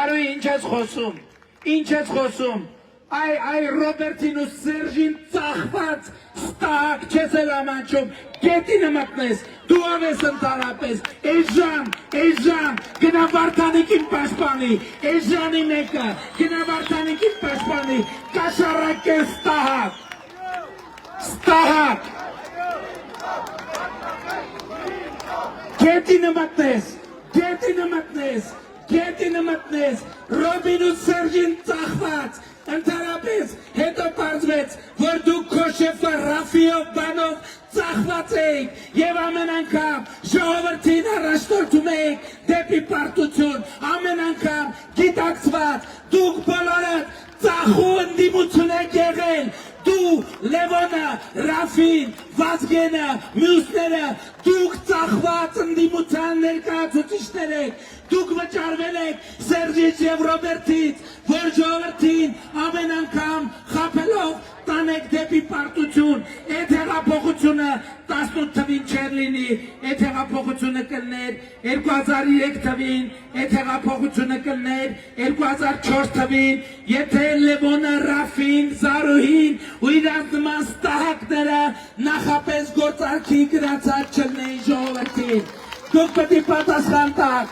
Զարուհի, ինչ ես խոսում, այ Ռոբերտին ու Սերժին ծախված ստակ չես էլ ամանչում, գետինը մտնես, դու անես ընդարապես, էժան, գնա Վարդանիկին պաշպանի, էժանի մեկը, գնա Վարդանիկին պաշպանի, կաշառակեր ստահակ, գետինը մտնես, Ռոբին ու Սերժին ծախված, ընդհանրապես հետո պարզվեց, որ դուք քո շեֆը Ռաֆիով բանով ծախված էիք և ամեն անգամ ժողովրդին առաջնորդում էիք դեպի պարտություն, ամեն անգամ գիտակցված, դուք բոլորդ ծախու ընդդիմություն եք եղել, դու, Լևոնը, Ռաֆին, Վազգենը, մյուսները, դուք ծախված ընդդիմության ներկայացուցիչներ եք, դուք վճարվել եք Սերժից և Ռոբերտից, որ ժողովրդին ամեն անգամ խաբելով տանեք դեպի պարտություն, այդ հեղափոխությունը 18 թվին չեր լինի, այդ հեղափոխությունը կլներ 2003 թվին, այդ հեղափոխությունը կլներ 2004 թվին, եթե Լևոնը, Ռաֆին, Զարուհին ու իրանց նման ստահակները նախապես գործարքի գրացած չլնեին ժողովրդին, դուք պետք է պատասխան տաք,